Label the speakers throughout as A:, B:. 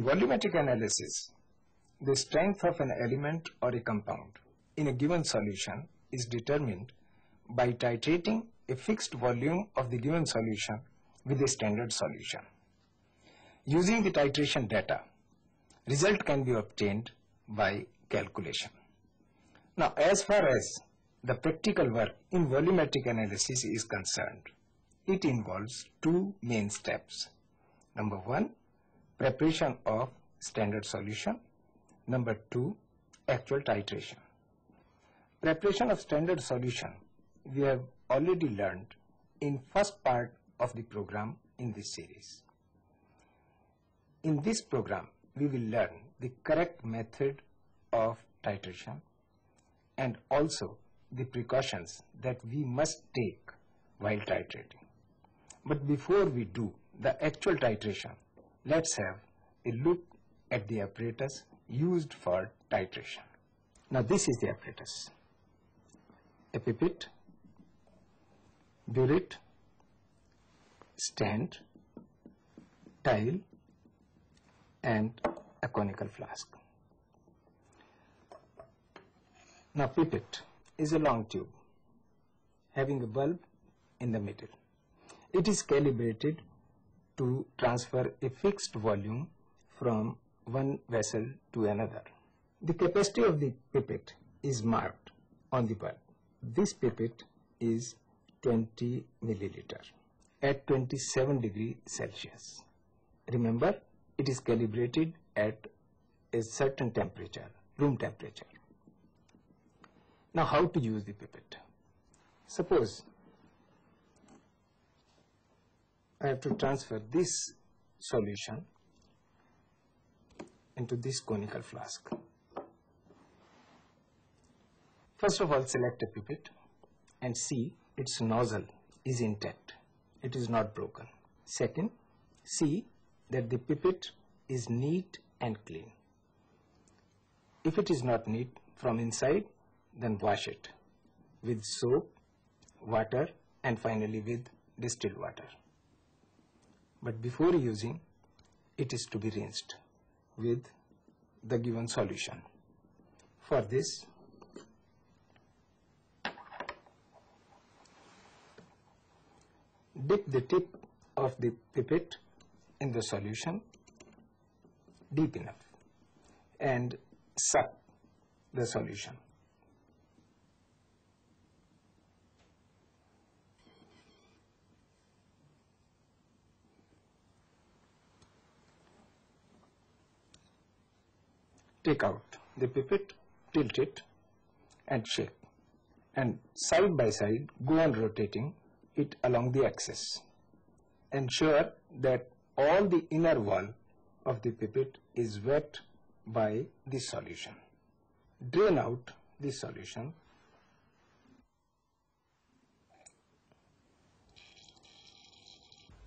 A: volumetric analysis, the strength of an element or a compound in a given solution is determined by titrating a fixed volume of the given solution with a standard solution. Using the titration data, result can be obtained by calculation. Now, as far as the practical work in volumetric analysis is concerned, it involves two main steps. Number one, preparation of standard solution. Number two, actual titration. Preparation of standard solution we have already learned in first part of the program in this series. In this program, we will learn the correct method of titration and also the precautions that we must take while titrating. But before we do the actual titration, let's have a look at the apparatus used for titration. Now this is the apparatus: a pipette, burette, stand, tile, and a conical flask. Now pipette is a long tube having a bulb in the middle. It is calibrated to transfer a fixed volume from one vessel to another. The capacity of the pipette is marked on the bulb. This pipette is 20 milliliter at 27 degrees Celsius. Remember, it is calibrated at a certain temperature, room temperature. Now, how to use the pipette? Suppose I have to transfer this solution into this conical flask. First of all, select a pipette and see its nozzle is intact. It is not broken. Second, see that the pipette is neat and clean. If it is not neat from inside, then wash it with soap, water, and finally with distilled water. But before using, it is to be rinsed with the given solution. For this, dip the tip of the pipette in the solution deep enough and suck the solution. Take out the pipette, tilt it and shake, and side by side go on rotating it along the axis. Ensure that all the inner wall of the pipette is wet by the solution. Drain out the solution.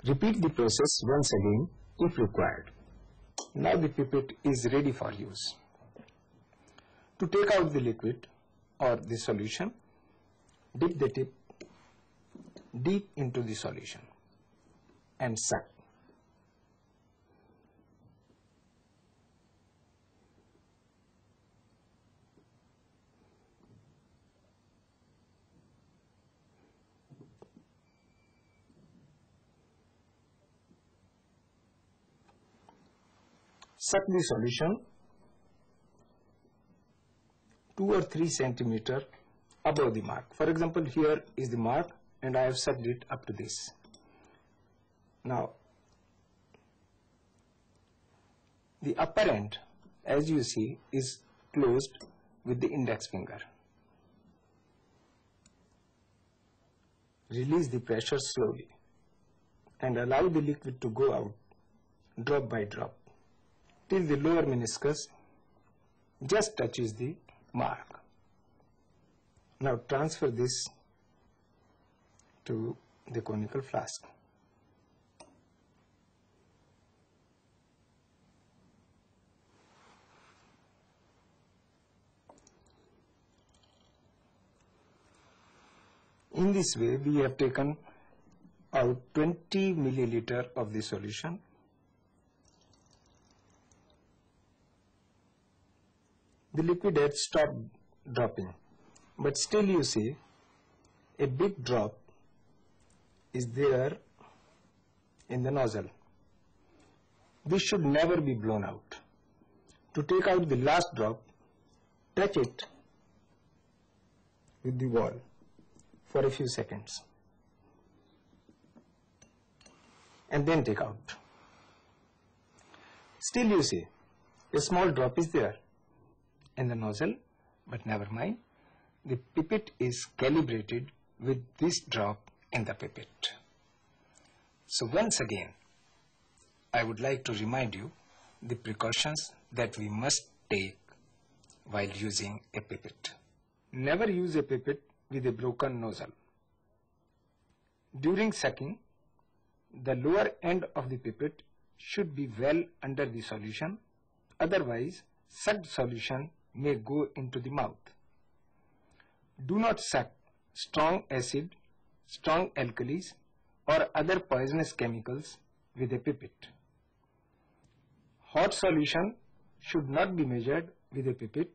A: Repeat the process once again if required. Now the pipette is ready for use. To take out the liquid or the solution, dip the tip deep into the solution and suck. Suck the solution 2 or 3 centimeters above the mark. For example, here is the mark and I have sucked it up to this. Now, the upper end, as you see, is closed with the index finger. Release the pressure slowly and allow the liquid to go out drop by drop till the lower meniscus just touches the mark. Now transfer this to the conical flask. In this way, we have taken out 20 milliliter of the solution The liquid had stopped dropping, but still you see a big drop is there in the nozzle. This should never be blown out. To take out the last drop, touch it with the wall for a few seconds and then take out. Still you see a small drop is there in the nozzle, but never mind, the pipette is calibrated with this drop in the pipette. So once again, I would like to remind you the precautions that we must take while using a pipette. Never use a pipette with a broken nozzle. During sucking, the lower end of the pipette should be well under the solution, otherwise sucked solution may go into the mouth. Do not suck strong acid, strong alkalis or other poisonous chemicals with a pipette. Hot solution should not be measured with a pipette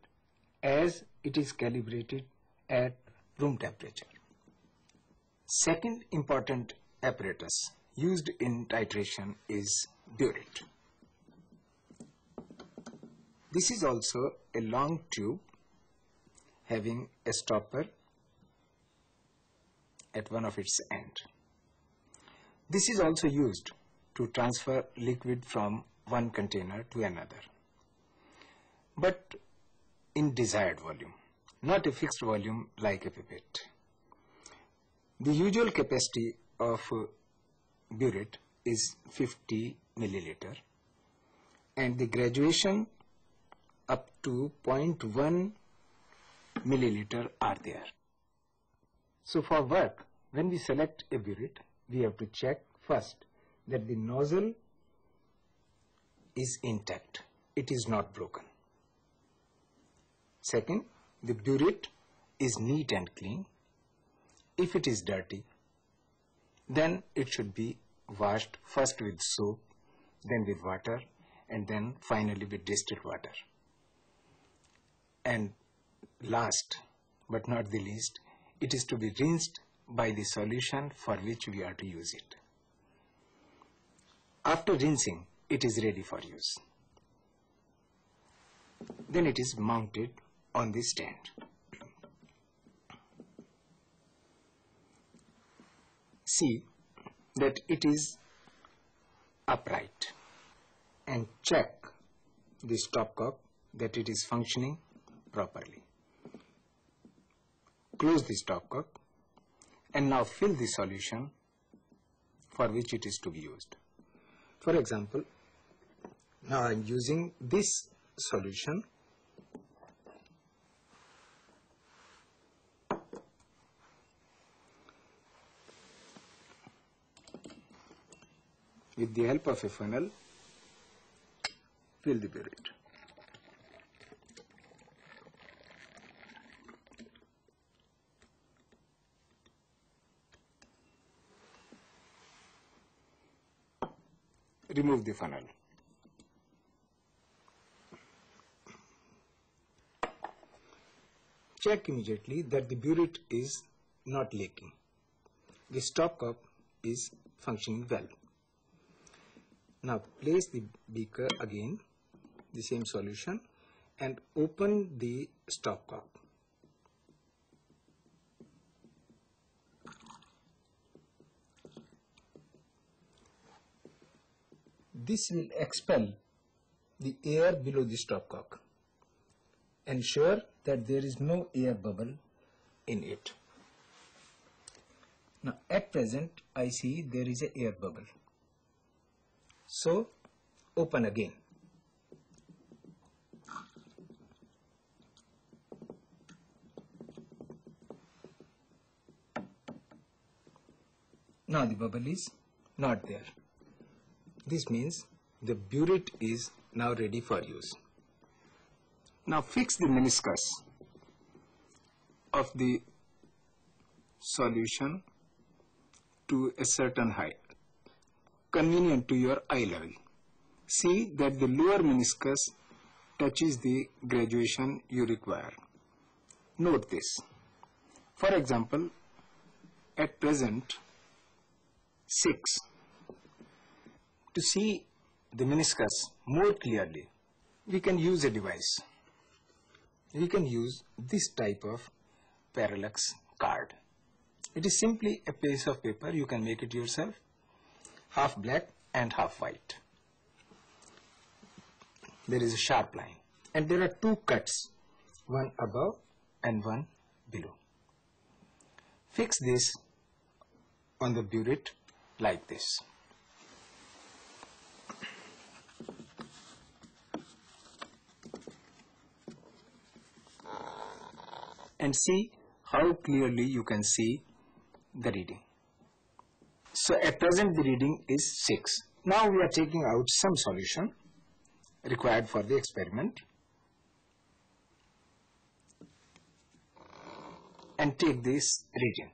A: as it is calibrated at room temperature. Second important apparatus used in titration is burette. This is also a long tube having a stopper at one of its ends. This is also used to transfer liquid from one container to another, but in desired volume, not a fixed volume like a pipette. The usual capacity of burette is 50 milliliter and the graduation up to 0.1 milliliter are there. So for work, when we select a burette, we have to check first that the nozzle is intact, it is not broken. Second, the burette is neat and clean. If it is dirty, then it should be washed first with soap, then with water, and then finally with distilled water. And last but not the least, it is to be rinsed by the solution for which we are to use it. After rinsing, it is ready for use. Then it is mounted on the stand. See that it is upright and check the stopcock that it is functioning properly. Close the stopcock and now fill the solution for which it is to be used. For example, now I am using this solution with the help of a funnel. Fill the burette. Remove the funnel. Check immediately that the burette is not leaking. The stopcock is functioning well. Now place the beaker again, the same solution, and open the stopcock. This will expel the air below the stopcock. Ensure that there is no air bubble in it. Now at present I see there is an air bubble. So open again. Now the bubble is not there. This means the burette is now ready for use. Now fix the meniscus of the solution to a certain height, convenient to your eye level. See that the lower meniscus touches the graduation you require. Note this. For example, at present 6. To see the meniscus more clearly, we can use a device. We can use this type of parallax card. It is simply a piece of paper. You can make it yourself, half black and half white. There is a sharp line and there are 2 cuts, one above and one below. Fix this on the burette like this. And see how clearly you can see the reading. So at present the reading is 6. Now we are taking out some solution required for the experiment and take this reading.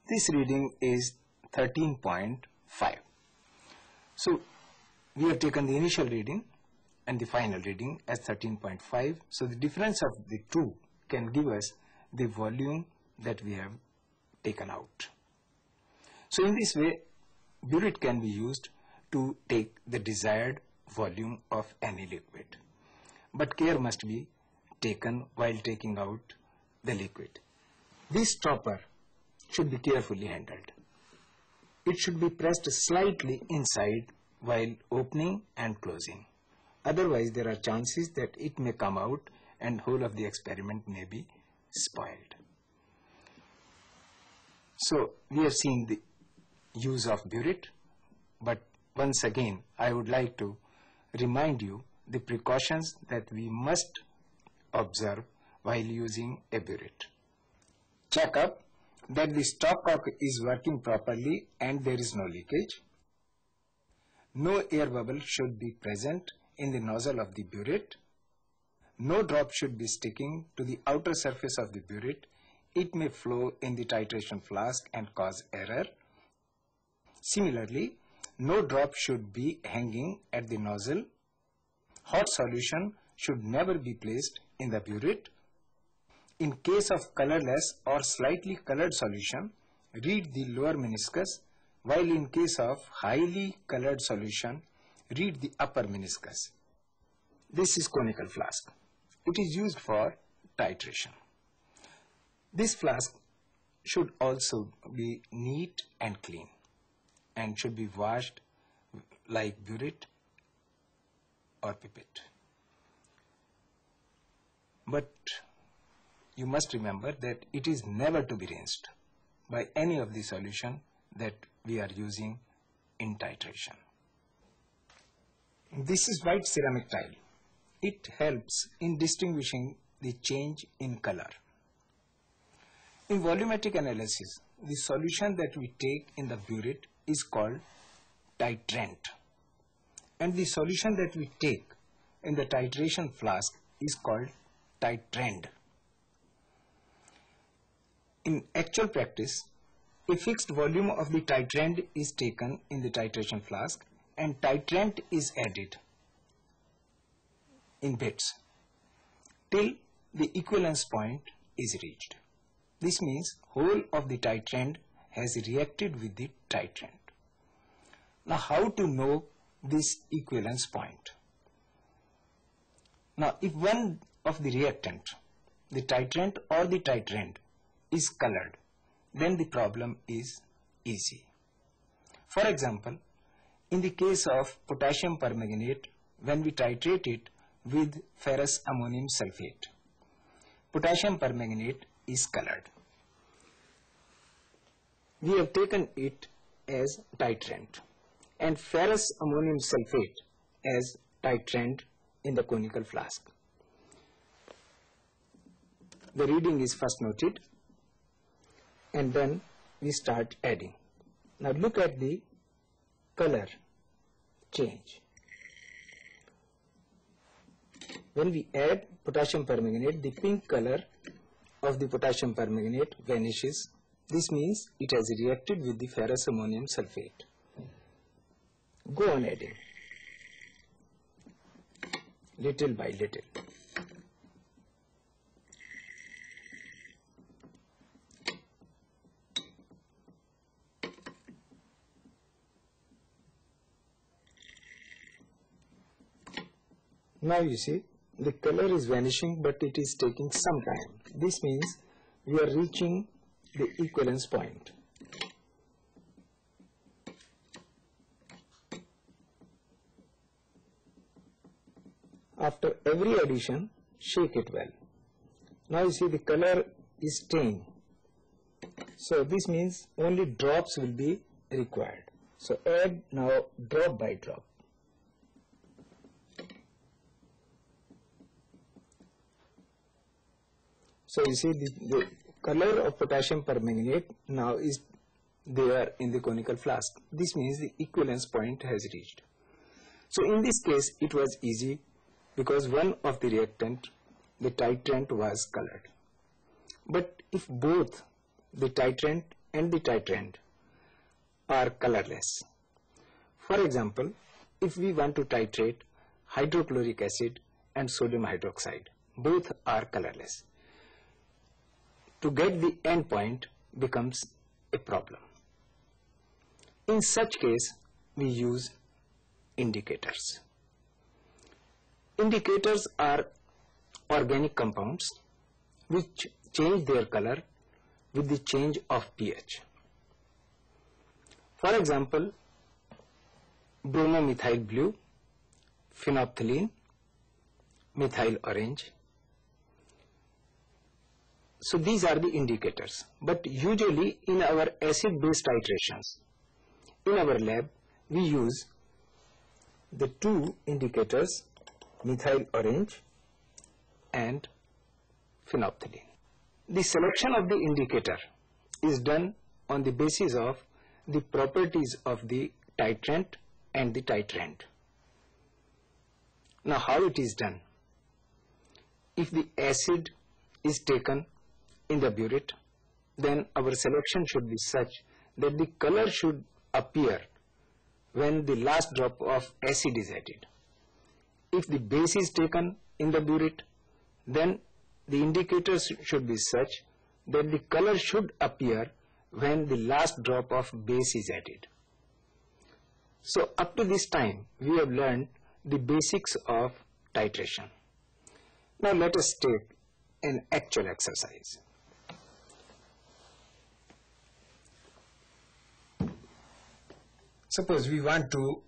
A: This reading is 13.5. So we have taken the initial reading and the final reading as 13.5. So the difference of the two can give us the volume that we have taken out. So in this way, burette can be used to take the desired volume of any liquid. But care must be taken while taking out the liquid. This stopper should be carefully handled. It should be pressed slightly inside while opening and closing. Otherwise, there are chances that it may come out and whole of the experiment may be spoiled. So we have seen the use of burette, but once again I would like to remind you the precautions that we must observe while using a burette. Check up that the stopcock is working properly and there is no leakage. No air bubble should be present in the nozzle of the burette. No drop should be sticking to the outer surface of the burette. It may flow in the titration flask and cause error. Similarly, no drop should be hanging at the nozzle. Hot solution should never be placed in the burette. In case of colorless or slightly colored solution, read the lower meniscus, while in case of highly colored solution, read the upper meniscus. This is conical flask. It is used for titration. This flask should also be neat and clean and should be washed like burette or pipette. But you must remember that it is never to be rinsed by any of the solution that we are using in titration. This is white ceramic tile. It helps in distinguishing the change in color. In volumetric analysis, the solution that we take in the burette is called titrant, and the solution that we take in the titration flask is called titrand. In actual practice, a fixed volume of the titrand is taken in the titration flask and titrant is added in bits till the equivalence point is reached. This means whole of the titrand has reacted with the titrant. Now how to know this equivalence point? Now if one of the reactant, the titrant or the titrand, is colored, then the problem is easy. For example, in the case of potassium permanganate, when we titrate it with ferrous ammonium sulfate, potassium permanganate is colored. We have taken it as titrant and ferrous ammonium sulfate as titrant in the conical flask. The reading is first noted and then we start adding. Now look at the color change. When we add potassium permanganate, the pink color of the potassium permanganate vanishes. This means it has reacted with the ferrous ammonium sulfate. Go on adding. little by little. Now you see the color is vanishing, but it is taking some time. This means we are reaching the equivalence point. After every addition, shake it well. Now you see the color is staying. So this means only drops will be required. So add now drop by drop. So you see the color of potassium permanganate now is there in the conical flask. This means the equivalence point has reached. So in this case it was easy because one of the reactant, the titrant, was colored. But if both the titrant and the titrant are colorless, for example, if we want to titrate hydrochloric acid and sodium hydroxide, both are colorless, to get the end point becomes a problem. In such case, we use indicators. Indicators are organic compounds which change their color with the change of pH. For example, bromomethyl blue, phenolphthalein, methyl orange. So these are the indicators. But usually in our acid-base titrations, in our lab, we use the two indicators, methyl orange and phenolphthalein. The selection of the indicator is done on the basis of the properties of the titrant and the titrant. Now how it is done? If the acid is taken in the burette, then our selection should be such that the color should appear when the last drop of acid is added. If the base is taken in the burette, then the indicators should be such that the color should appear when the last drop of base is added. So up to this time we have learned the basics of titration. Now let us take an actual exercise. Suppose we want to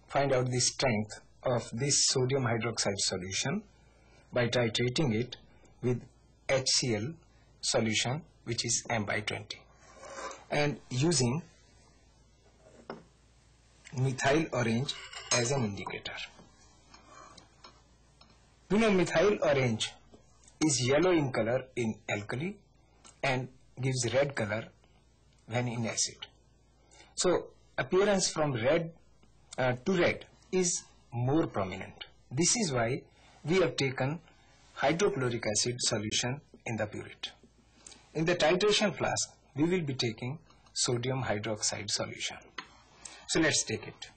A: find out the strength of this sodium hydroxide solution by titrating it with HCl solution, which is M/20, and using methyl orange as an indicator. We know methyl orange is yellow in color in alkali and gives red color when in acid. So appearance from red to red is more prominent. This is why we have taken hydrochloric acid solution in the burette. In the titration flask, we will be taking sodium hydroxide solution. So let's take it.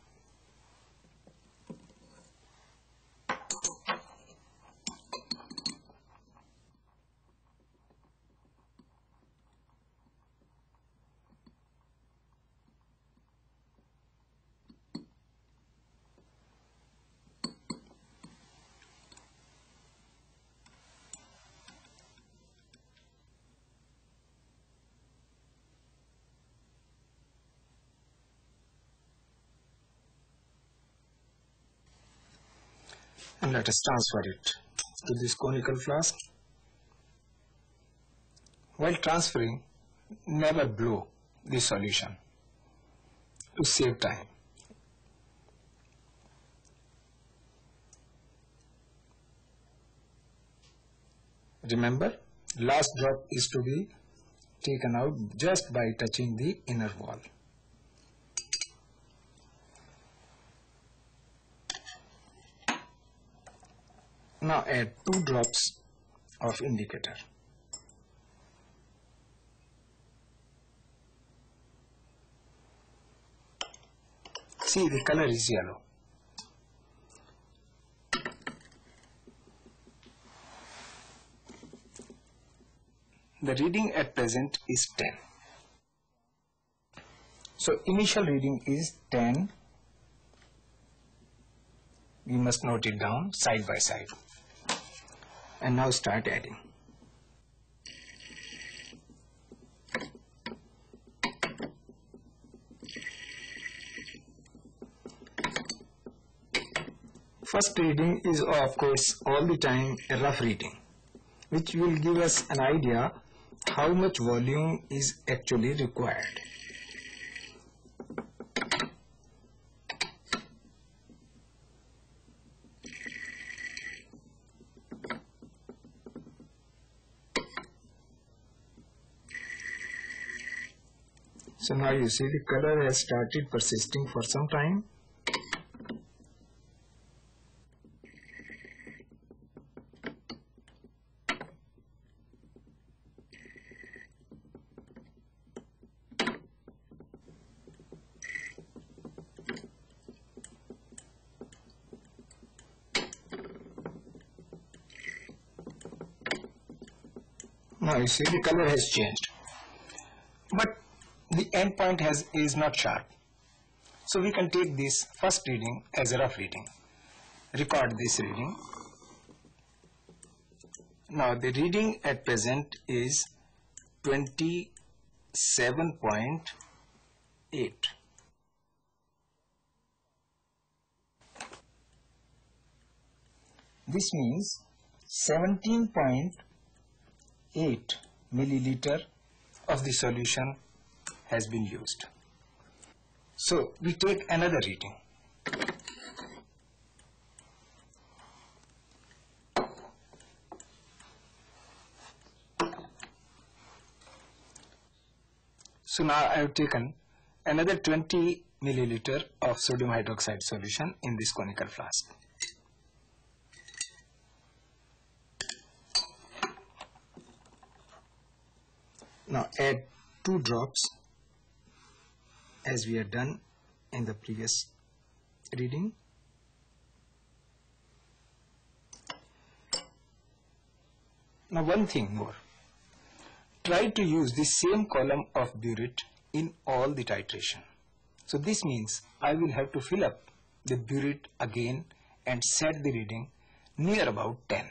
A: And let us transfer it to this conical flask. While transferring, never blow the solution to save time. Remember, last drop is to be taken out just by touching the inner wall. Now add 2 drops of indicator. See, the color is yellow. The reading at present is 10. So initial reading is 10. We must note it down side by side. And now start adding. First reading is of course all the time a rough reading, which will give us an idea how much volume is actually required. So now you see the color has started persisting for some time. Now you see the color has changed, but the end point is not sharp. So we can take this first reading as a rough reading. Record this reading. Now the reading at present is 27.8. This means 17.8 milliliter of the solution has been used. So we take another reading. So now I have taken another 20 milliliter of sodium hydroxide solution in this conical flask. Now add 2 drops as we had done in the previous reading. Now one thing more. Try to use the same column of burette in all the titration. So this means I will have to fill up the burette again and set the reading near about 10.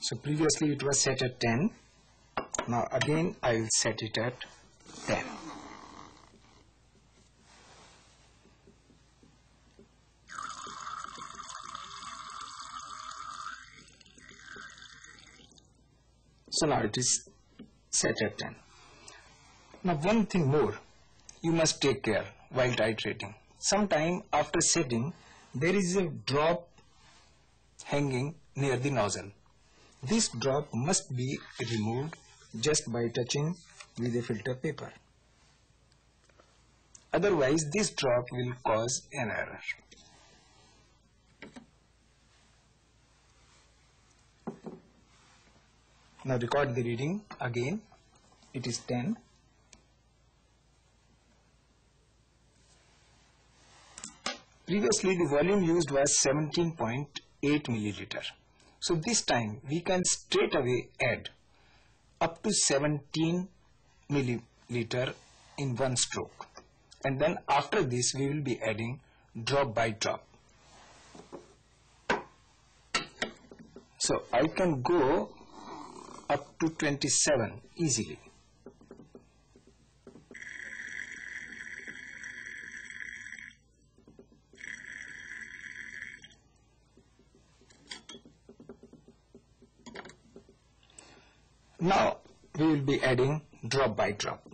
A: So previously it was set at 10. Now again I will set it at 10. So now it is set at 10. Now one thing more you must take care while titrating. Sometime after setting there is a drop hanging near the nozzle. This drop must be removed just by touching with a filter paper. Otherwise this drop will cause an error. Now record the reading again. It is 10. Previously the volume used was 17.8 milliliter. So this time we can straight away add up to 17 milliliter in one stroke. And then after this we will be adding drop by drop. So I can go up to 27 easily. Now we will be adding drop by drop.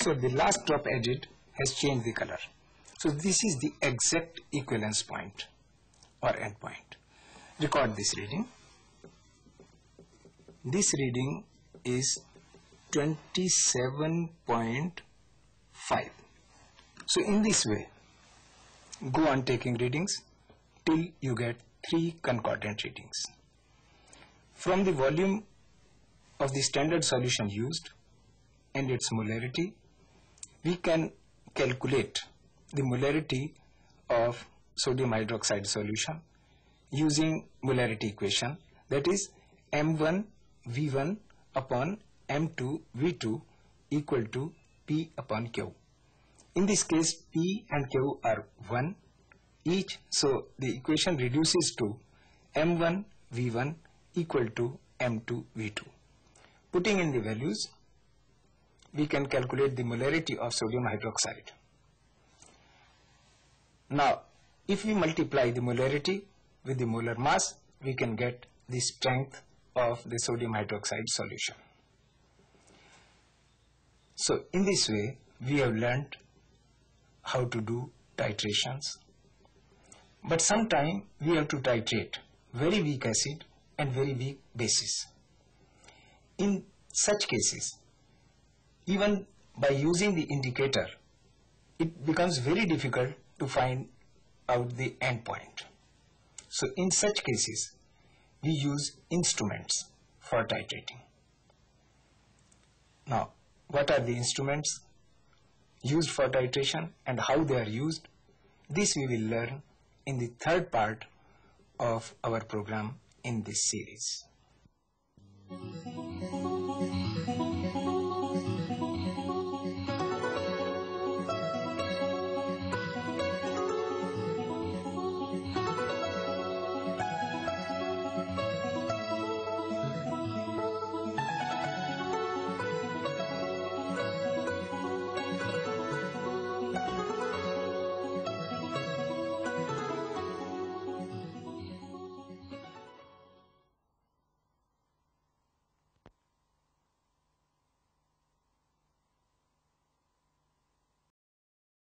A: So the last drop added has changed the color. So this is the exact equivalence point or end point. Record this reading. This reading is 27.5. So in this way, go on taking readings till you get 3 concordant readings. From the volume of the standard solution used and its molarity, we can calculate the molarity of sodium hydroxide solution using molarity equation, that is M1 V1 upon M2 V2 equal to P upon Q. In this case, P and Q are 1 each, so the equation reduces to M1 V1 equal to M2 V2. Putting in the values, we can calculate the molarity of sodium hydroxide. Now, if we multiply the molarity with the molar mass, we can get the strength of the sodium hydroxide solution. So, in this way, we have learned how to do titrations. But sometimes we have to titrate very weak acid and very weak bases. In such cases, even by using the indicator, it becomes very difficult to find out the end point. So in such cases, we use instruments for titrating. Now, what are the instruments used for titration and how they are used? This we will learn in the third part of our program in this series.